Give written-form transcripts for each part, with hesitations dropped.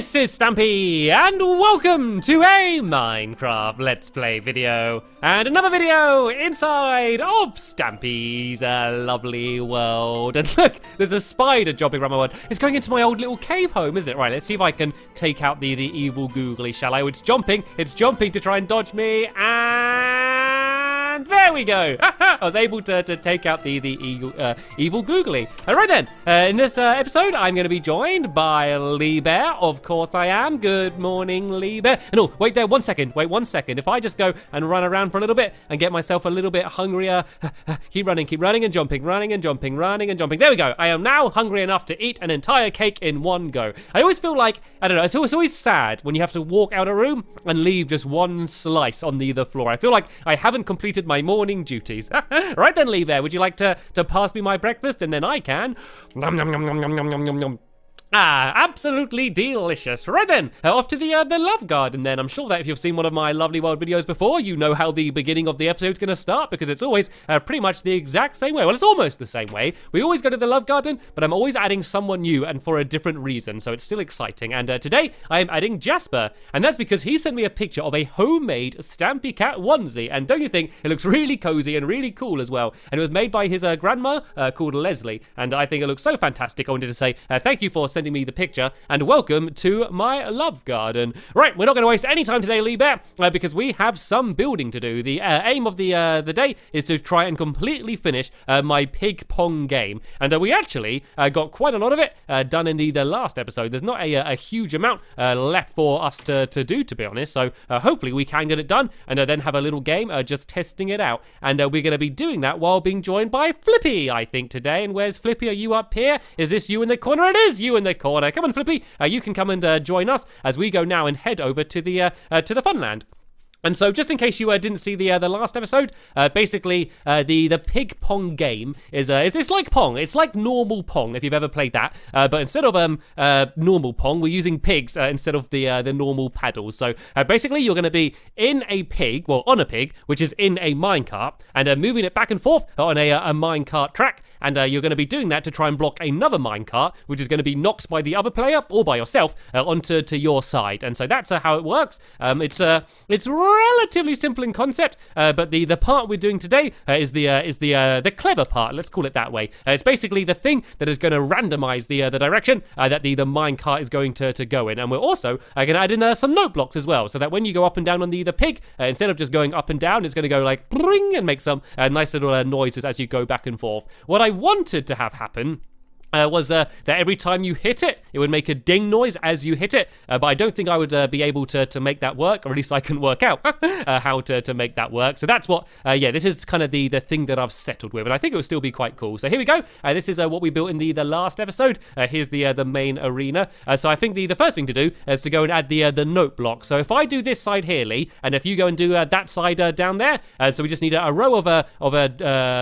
This is Stampy, and welcome to a Minecraft Let's Play video, and another video inside of Stampy's lovely world. And look, there's a spider jumping around my world. It's going into my old little cave home, isn't it? Right, let's see if I can take out the evil googly, shall I? Oh, it's jumping to try and dodge me, and there we go. I was able to take out the evil googly. All right then, in this episode, I'm going to be joined by Lee Bear. Of course I am. Good morning, Lee Bear. No, wait there, one second. If I just go and run around for a little bit and get myself a little bit hungrier. keep running and jumping. There we go. I am now hungry enough to eat an entire cake in one go. I always feel like, I don't know, it's always sad when you have to walk out of a room and leave just one slice on the floor. I feel like I haven't completed my morning duties. Right then, Lee Bear, would you like to pass me my breakfast, and then I can nom nom nom nom nom nom nom nom nom. Absolutely delicious. Right then, off to the love garden then. I'm sure that if you've seen one of my Lovely World videos before, you know how the beginning of the episode's going to start, because it's always pretty much the exact same way. Well, it's almost the same way. We always go to the love garden, but I'm always adding someone new and for a different reason, so it's still exciting. And today, I am adding Jasper, and that's because he sent me a picture of a homemade Stampy Cat onesie, and don't you think it looks really cozy and really cool as well? And it was made by his grandma called Leslie, and I think it looks so fantastic. I wanted to say thank you for sending me the picture and welcome to my love garden. Right, we're not going to waste any time today, Lee Bear, because we have some building to do. The aim of the day is to try and completely finish my pig pong game, and we actually got quite a lot of it done in the last episode. There's not a huge amount left for us to do, to be honest, so hopefully we can get it done and then have a little game just testing it out. And we're going to be doing that while being joined by Flippy, I think, today. And where's Flippy? Are you up here? Is this you in the corner? It is you in the corner. Come on, Flippy. You can come and join us as we go now and head over to the funland. And so, just in case you didn't see the last episode, basically the pig pong game is it's like Pong. It's like normal Pong if you've ever played that, but instead of normal Pong, we're using pigs instead of the normal paddles. So basically, you're going to be in a pig, well, on a pig, which is in a minecart, and moving it back and forth on a minecart track. And you're going to be doing that to try and block another minecart, which is going to be knocked by the other player or by yourself onto your side. And so that's how it works. It's relatively simple in concept, but the part we're doing today is the clever part. Let's call it that way. It's basically the thing that is going to randomize the direction that the minecart is going to go in. And we're also going to add in some note blocks as well, so that when you go up and down on the pig, instead of just going up and down, it's going to go like bring and make some nice little noises as you go back and forth. What I wanted to have happen was that every time you hit it, it would make a ding noise as you hit it, but I don't think I would be able to make that work, or at least I can work out how to make that work. So that's what, this is kind of the thing that I've settled with, and I think it will still be quite cool. So here we go. This is what we built in the last episode. Here's the main arena. So I think the first thing to do is to go and add the note block. So if I do this side here, Lee, and if you go and do that side down there, so we just need a row of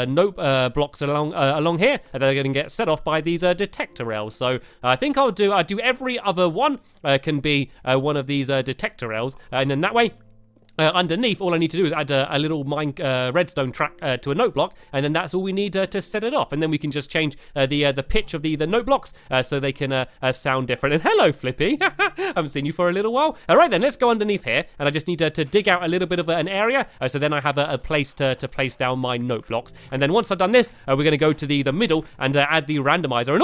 note blocks along here, and they're going to get set off by these detector rails. So I think I'll do every other one can be one of these detector rails, and then that way underneath, all I need to do is add a little redstone track to a note block, and then that's all we need to set it off. And then we can just change the pitch of the note blocks so they can sound different. And hello, Flippy. Haven't seen you for a little while. All right, then let's go underneath here, and I just need to dig out a little bit of an area, so then I have a place to place down my note blocks. And then once I've done this, we're going to go to the middle and add the randomizer. And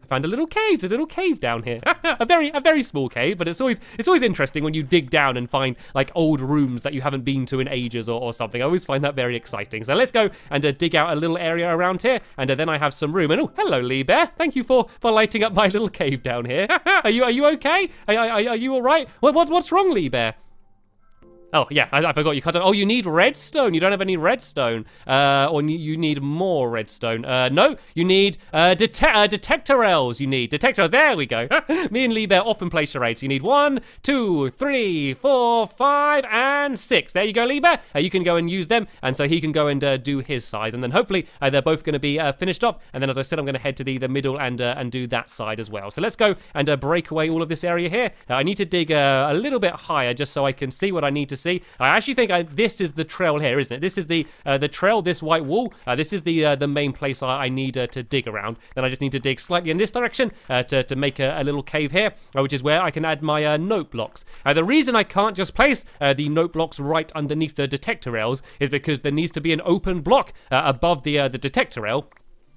found a little cave. There's a little cave down here. a very small cave, but it's always interesting when you dig down and find like old rooms that you haven't been to in ages or something. I always find that very exciting. So let's go and dig out a little area around here, and then I have some room. And hello, Lee Bear. Thank you for lighting up my little cave down here. Are you okay? Are you all right? What's wrong, Lee Bear? Oh, yeah, I forgot you cut it. Oh, you need redstone. You don't have any redstone. Or you need more redstone. No, you need detector rails. You need detector rails. There we go. Me and Lee Bear often play charades. You need 1, 2, 3, 4, 5, and 6. There you go, Lee Bear. You can go and use them, and so he can go and do his size. And then hopefully they're both going to be finished off. And then, as I said, I'm going to head to the middle and do that side as well. So let's go and break away all of this area here. I need to dig a little bit higher just so I can see what I need to see. I actually think this is the trail here, isn't it? This is the trail, this white wall. This is the main place I need to dig around. Then I just need to dig slightly in this direction to make a little cave here, which is where I can add my note blocks. The reason I can't just place the note blocks right underneath the detector rails is because there needs to be an open block above the detector rail.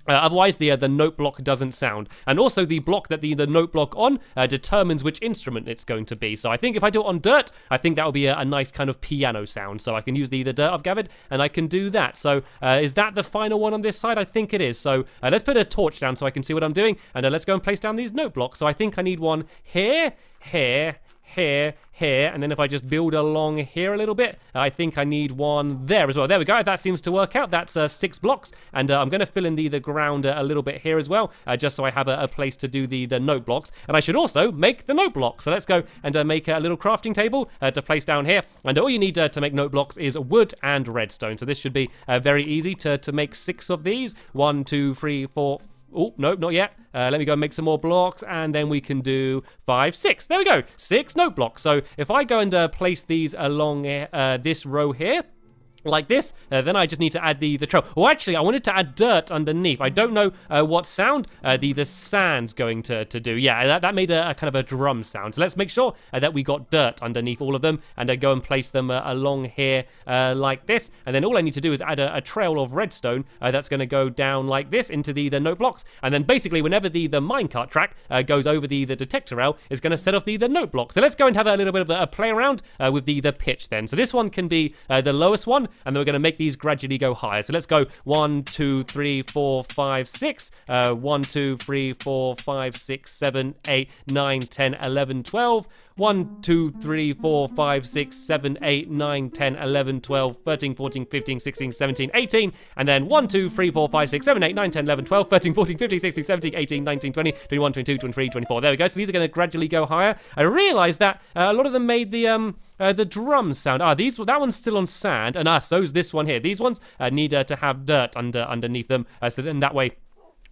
Otherwise, the note block doesn't sound. And also, the block that the note block on determines which instrument it's going to be. So I think if I do it on dirt, I think that will be a nice kind of piano sound. So I can use the dirt I've gathered, and I can do that. So is that the final one on this side? I think it is. So let's put a torch down so I can see what I'm doing. And let's go and place down these note blocks. So I think I need one here, here, here, and then if I just build along here a little bit, I think I need one there as well. There we go. That seems to work out. That's 6 blocks, and I'm going to fill in the ground a little bit here as well, just so I have a place to do the note blocks. And I should also make the note blocks. So let's go and make a little crafting table to place down here. And all you need to make note blocks is wood and redstone. So this should be very easy to make 6 of these. 1, 2, 3, 4. Oh, no, not yet. Let me go and make some more blocks, and then we can do 5, 6. There we go. 6 note blocks. So if I go and place these along this row here, like this, then I just need to add the trail. Oh, actually, I wanted to add dirt underneath. I don't know what sound the sand's going to do. Yeah, that made a kind of a drum sound. So let's make sure that we got dirt underneath all of them, and go and place them along here like this. And then all I need to do is add a trail of redstone that's going to go down like this into the note blocks. And then basically, whenever the minecart track goes over the detector rail, it's going to set off the note block. So let's go and have a little bit of a play around with the pitch then. So this one can be the lowest one, and then we're going to make these gradually go higher. So let's go 1, 2, 3, 4, 5, 6. 1, 2, 3, 4, 5, 6, 7, 8, 9, 10, 11, 12. 1, 2, 3, 4, 5, 6, 7, 8, 9, 10, 11, 12, 13, 14, 15, 16, 17, 18. And then 1, 2, 3, 4, 5, 6, 7, 8, 9, 10, 11, 12, 13, 14, 15, 16, 17, 18, 19, 20, 21, 22, 23, 24. There we go. So these are going to gradually go higher. I realized that a lot of them made the drum sound. That one's still on sand, and so's this one here. These ones need to have dirt underneath them, so then that way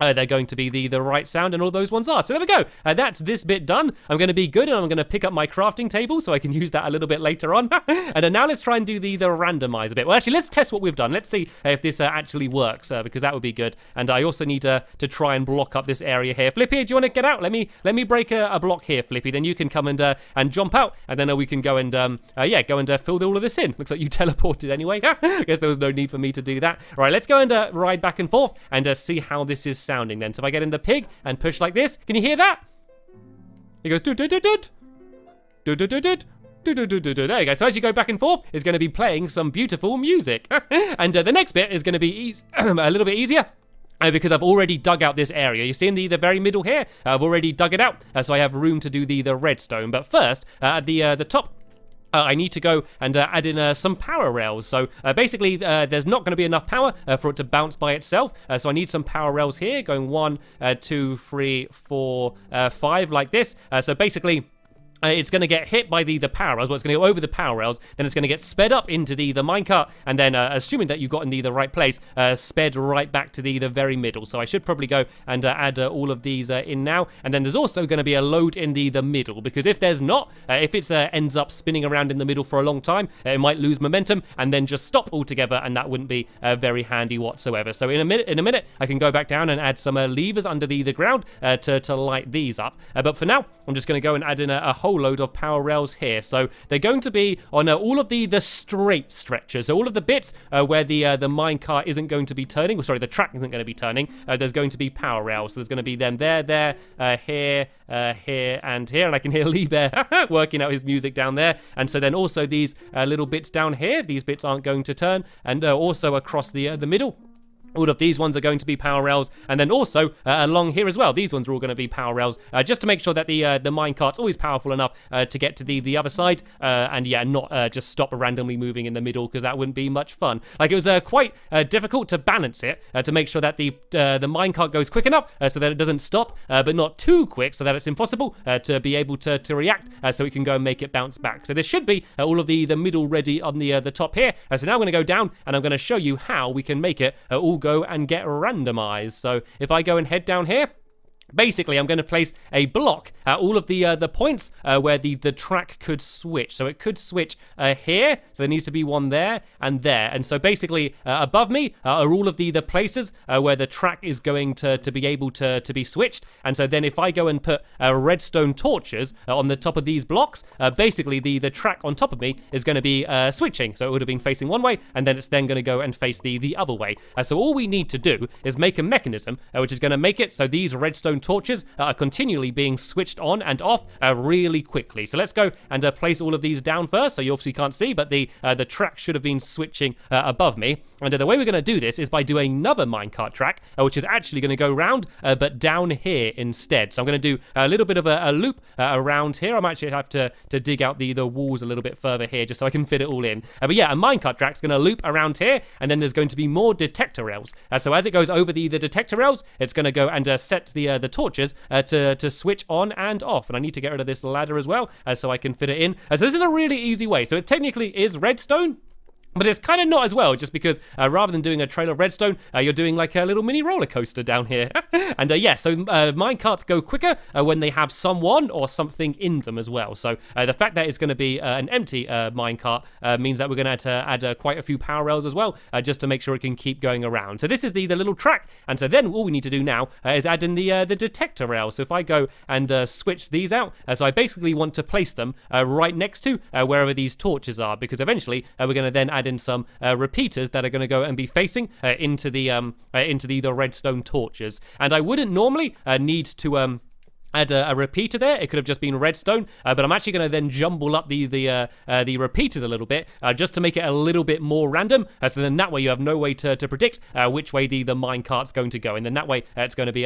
they're going to be the right sound, and all those ones are. So there we go. That's this bit done. I'm going to be good, and I'm going to pick up my crafting table so I can use that a little bit later on. And now let's try and do the randomize a bit. Well, actually, let's test what we've done. Let's see if this actually works, because that would be good. And I also need to try and block up this area here. Flippy, do you want to get out? Let me break a block here, Flippy. Then you can come and jump out, and then we can go and fill all of this in. Looks like you teleported anyway. I guess there was no need for me to do that. All right, let's go and ride back and forth and see how this is sounding then. So if I get in the pig and push like this, can you hear that? It goes do-do-do-do-do. Do-do-do-do-do. There you go. So as you go back and forth, it's going to be playing some beautiful music. And the next bit is going to be a little bit easier. Because I've already dug out this area. You see in the very middle here, I've already dug it out. So I have room to do the redstone. But first, at the top, I need to go and add in some power rails. So basically, there's not going to be enough power for it to bounce by itself. So I need some power rails here, going 1, 2, 3, 4, 5, like this. So basically, it's going to get hit by the power rails. Well, it's going to go over the power rails. Then it's going to get sped up into the minecart. And then, assuming that you got in the right place, sped right back to the very middle. So I should probably go and add all of these in now. And then there's also going to be a load in the middle. Because if there's not, if it ends up spinning around in the middle for a long time, it might lose momentum and then just stop altogether. And that wouldn't be very handy whatsoever. So in a minute, I can go back down and add some levers under the ground to light these up. But for now, I'm just going to go and add in a whole load of power rails here. So they're going to be on all of the straight stretches. So all of the bits where the minecart isn't going to be turning, the track isn't going to be turning, there's going to be power rails. So there's going to be them there, here, here, and here. And I can hear Lee Bear working out his music down there. And so then also these little bits down here, these bits aren't going to turn. And also across the middle, all of these ones are going to be power rails, and then also along here as well. These ones are all going to be power rails, just to make sure that the minecart's always powerful enough to get to the other side, and yeah, not just stop randomly moving in the middle, because that wouldn't be much fun. Like, it was quite difficult to balance it to make sure that the minecart goes quick enough so that it doesn't stop, but not too quick so that it's impossible to be able to react, so we can go and make it bounce back. So there should be all of the middle ready on the top here. So now I'm going to go down and I'm going to show you how we can make it all go and get randomized. So if I go and head down here, Basically, I'm going to place a block at all of the points where the track could switch. So it could switch here. So there needs to be one there and there. And so basically, above me are all of the places where the track is going to be able to be switched. And so then if I go and put redstone torches on the top of these blocks, basically the track on top of me is going to be switching. So it would have been facing one way, and then it's then going to go and face the other way. So all we need to do is make a mechanism which is going to make it so these redstone torches are continually being switched on and off really quickly. So let's go and place all of these down first. So you obviously can't see, but the track should have been switching above me. And the way we're going to do this is by doing another minecart track, which is actually going to go round, but down here instead. So I'm going to do a little bit of a loop around here. I might actually have to dig out the walls a little bit further here just so I can fit it all in. But yeah, a minecart track's going to loop around here, and then there's going to be more detector rails. So as it goes over the detector rails, it's going to go and set the torches to switch on and off. And I need to get rid of this ladder as well so I can fit it in. So this is a really easy way. So it technically is redstone, but it's kind of not as well, just because rather than doing a trail of redstone, you're doing like a little mini roller coaster down here. And yeah, so minecarts go quicker when they have someone or something in them as well. So the fact that it's going to be an empty minecart means that we're going to have to add quite a few power rails as well, just to make sure it can keep going around. So this is the little track. And so then all we need to do now is add in the detector rail. So if I go and switch these out, so I basically want to place them right next to wherever these torches are, because eventually we're going to then add in some repeaters that are going to go and be facing into the redstone torches. And I wouldn't normally need to add a repeater there. It could have just been redstone, but I'm actually going to then jumble up the repeaters a little bit just to make it a little bit more random. So then that way you have no way to predict which way the minecart's going to go, and then that way it's going to be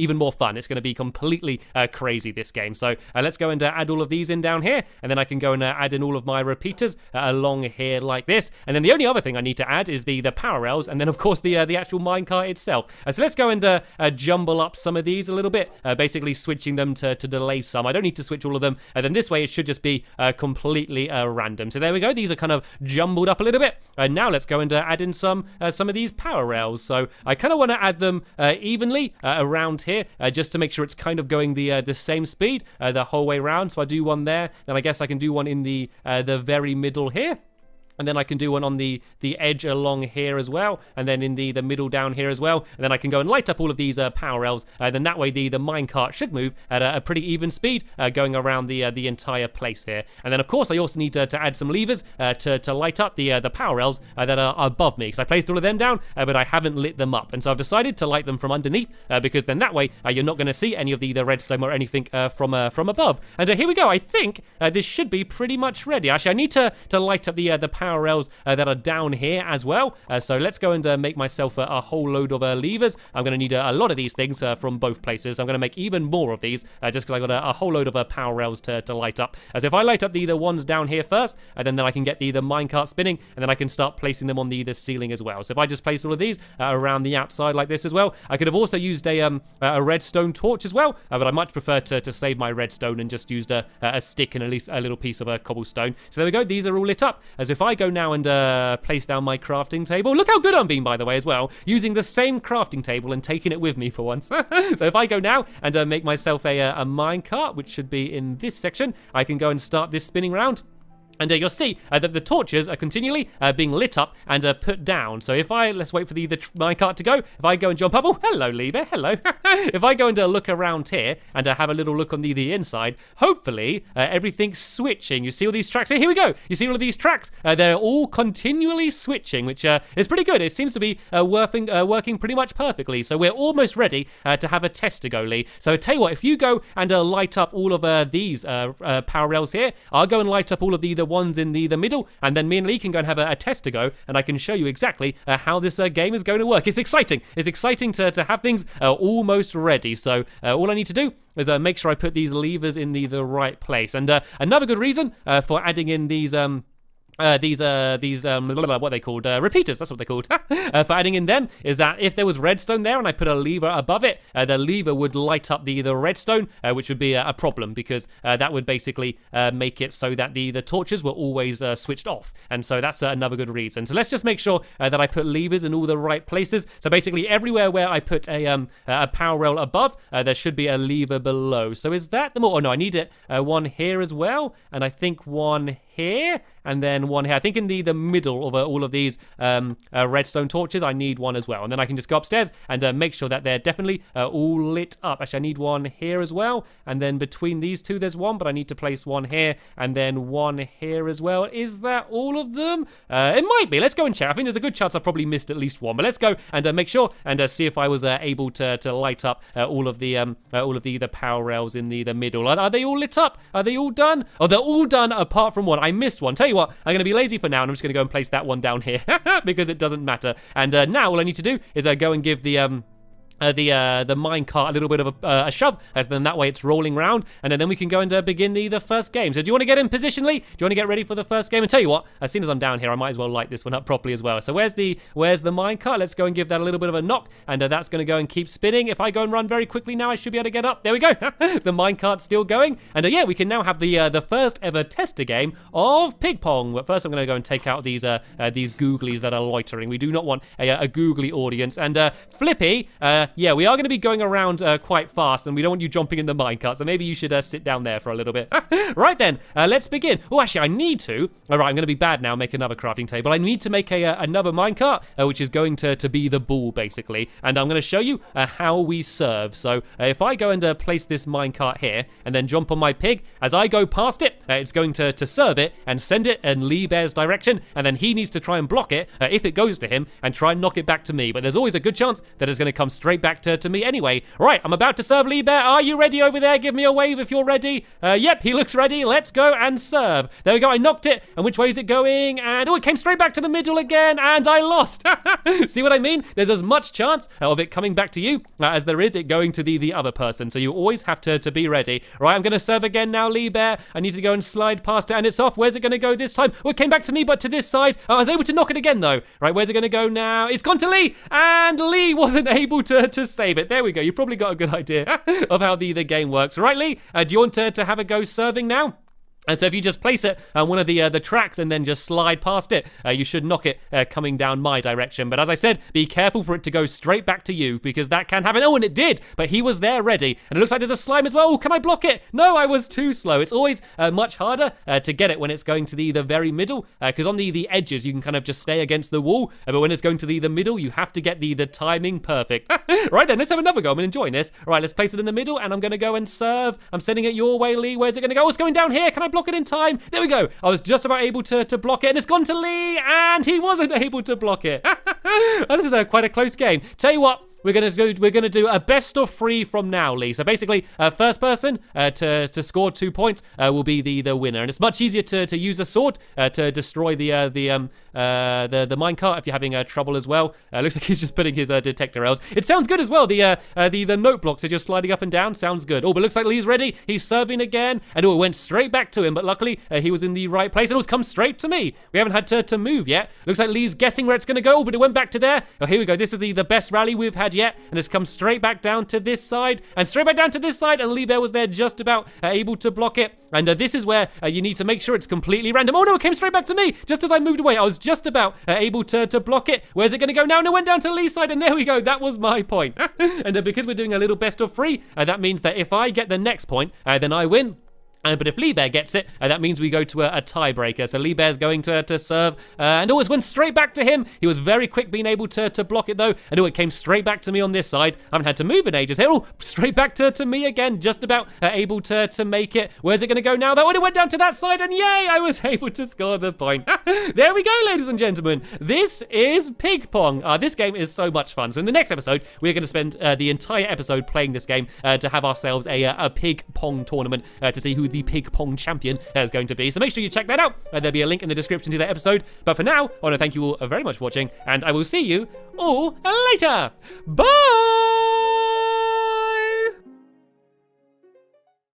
even more fun. It's going to be completely crazy, this game. So let's go and add all of these in down here, and then I can go and add in all of my repeaters along here like this. And then the only other thing I need to add is the power rails, and then of course the actual minecart itself. So let's go and jumble up some of these a little bit, basically switching them to delay some. I don't need to switch all of them, and then this way it should just be completely random. So there we go. These are kind of jumbled up a little bit. And now let's go and add in some of these power rails. So I kind of want to add them evenly around here, just to make sure it's kind of going the same speed the whole way around. So I do one there, then I guess I can do one in the very middle here. And then I can do one on the edge along here as well, and then in the middle down here as well. And then I can go and light up all of these power rails. Then that way the minecart should move at a pretty even speed going around the entire place here. And then of course I also need to add some levers to light up the power rails that are above me, because I placed all of them down, but I haven't lit them up. And so I've decided to light them from underneath, because then that way you're not going to see any of the redstone or anything from above. And here we go. I think this should be pretty much ready. Actually, I need to light up the power rails that are down here as well. So let's go and make myself a whole load of levers. I'm going to need a lot of these things from both places. I'm going to make even more of these just because I got a whole load of power rails to light up. So if I light up the ones down here first, and then I can get the minecart spinning, and then I can start placing them on the ceiling as well. So if I just place all of these around the outside like this as well. I could have also used a redstone torch as well, but I much prefer to save my redstone and just used a stick and at least a little piece of cobblestone. So there we go. These are all lit up. As if I go now and place down my crafting table. Look how good I'm being, by the way, as well, using the same crafting table and taking it with me for once. So if I go now and make myself a minecart, which should be in this section, I can go and start this spinning round. And you'll see that the torches are continually being lit up and put down. So if let's wait for the minecart to go. If I go and jump up, oh, hello, Lever, hello. If I go and look around here and have a little look on the inside, hopefully everything's switching. You see all these tracks? Here we go. You see all of these tracks? They're all continually switching, which is pretty good. It seems to be working pretty much perfectly. So we're almost ready to have a test to go, Lee. So tell you what, if you go and light up all of these power rails here, I'll go and light up all of the ones in the middle, and then me and Lee can go and have a test to go, and I can show you exactly how this game is going to work. It's exciting. It's exciting to have things almost ready. So all I need to do is make sure I put these levers in the right place. And another good reason for adding in these these what are they called? Repeaters, that's what they're called. For adding in them is that if there was redstone there and I put a lever above it, the lever would light up the redstone, which would be a problem because that would basically make it so that the torches were always switched off. And so that's another good reason. So let's just make sure that I put levers in all the right places. So basically everywhere where I put a power rail above, there should be a lever below. So is that the more? Oh no, I need it one here as well, and I think one here, and then one here. I think in the middle of all of these redstone torches, I need one as well. And then I can just go upstairs and make sure that they're definitely all lit up. Actually, I need one here as well. And then between these two, there's one, but I need to place one here and then one here as well. Is that all of them? It might be. Let's go and check. I think there's a good chance I've probably missed at least one. But let's go and make sure and see if I was able to light up all of the power rails in the middle. Are they all lit up? Are they all done? Oh, they're all done apart from one. I missed one. Tell you what, I'm going to be lazy for now, and I'm just going to go and place that one down here because it doesn't matter. And now all I need to do is go and give the minecart a little bit of a shove, as then that way it's rolling round, and then we can go and begin the first game. So do you want to get in position, Lee? Do you want to get ready for the first game? And tell you what, as soon as I'm down here, I might as well light this one up properly as well. So where's the minecart? Let's go and give that a little bit of a knock, and that's going to go and keep spinning. If I go and run very quickly now, I should be able to get up. There we go. The minecart's still going, and yeah, we can now have the first ever tester game of pig pong. But first, I'm going to go and take out these googlies that are loitering. We do not want a googly audience. And Flippy, yeah, we are going to be going around quite fast, and we don't want you jumping in the minecart, so maybe you should sit down there for a little bit. Right then, let's begin. Oh, actually, I need to. All right, I'm going to be bad now, make another crafting table. I need to make another minecart, which is going to be the ball, basically, and I'm going to show you how we serve. So if I go and place this minecart here, and then jump on my pig, as I go past it, it's going to serve it and send it in Lee Bear's direction, and then he needs to try and block it if it goes to him and try and knock it back to me. But there's always a good chance that it's going to come straight back to me anyway. Right, I'm about to serve Lee Bear. Are you ready over there? Give me a wave if you're ready. Yep, he looks ready. Let's go and serve. There we go. I knocked it. And which way is it going? And oh, it came straight back to the middle again, and I lost. See what I mean? There's as much chance of it coming back to you as there is it going to the other person. So you always have to be ready. Right, I'm going to serve again now, Lee Bear. I need to go and slide past it, and it's off. Where's it going to go this time? Oh, it came back to me, but to this side. Oh, I was able to knock it again, though. Right, where's it going to go now? It's gone to Lee, and Lee wasn't able to save it. There we go. You probably got a good idea of how the game works. Right, Lee? Do you want to have a go serving now? And so if you just place it on one of the tracks and then just slide past it, you should knock it coming down my direction. But as I said, be careful for it to go straight back to you, because that can happen. Oh, and it did, but he was there ready. And it looks like there's a slime as well. Oh, can I block it? No, I was too slow. It's always much harder to get it when it's going to the very middle, because on the edges, you can kind of just stay against the wall. But when it's going to the middle, you have to get the timing perfect. Right then, let's have another go. I'm enjoying this. All right, let's place it in the middle, and I'm going to go and serve. I'm sending it your way, Lee. Where's it going to go? Oh, it's going down here. Can I block it in time? There we go. I was just about able to block it, and it's gone to Lee, and he wasn't able to block it. This is quite a close game. Tell you what, we're gonna do a best of 3 from now, Lee. So basically, first person to score 2 points will be the winner, and it's much easier to use a sword to destroy the minecart if you're having trouble as well. Looks like he's just putting his detector rails. It sounds good as well. The note blocks are just sliding up and down. Sounds good. Oh, but looks like Lee's ready. He's serving again, and it went straight back to him. But luckily, he was in the right place, and it was come straight to me. We haven't had to move yet. Looks like Lee's guessing where it's gonna go, but it went back to there. Oh, here we go. This is the best rally we've had yet, and it's come straight back down to this side and straight back down to this side, and Lee Bear was there just about able to block it. And this is where you need to make sure it's completely random. Oh no, it came straight back to me just as I moved away. I was just about able to block it. Where's it going to go now? And it went down to Lee's side, and there we go. That was my point. And because we're doing a little best of 3, that means that if I get the next point, then I win. But if Lee Bear gets it, that means we go to a tiebreaker. So Lee Bear's going to serve, and always went straight back to him. He was very quick being able to block it though, and it came straight back to me on this side. I haven't had to move in ages here. Oh, straight back to me again, just about able to make it. Where's it going to go now though? Oh, it went down to that side, and yay, I was able to score the point. There we go, ladies and gentlemen. This is Pig Pong. This game is so much fun. So in the next episode, we're going to spend the entire episode playing this game to have ourselves a Pig Pong tournament to see who the Pig Pong champion is going to be. So make sure you check that out. There'll be a link in the description to that episode. But for now, I want to thank you all very much for watching, and I will see you all later. Bye!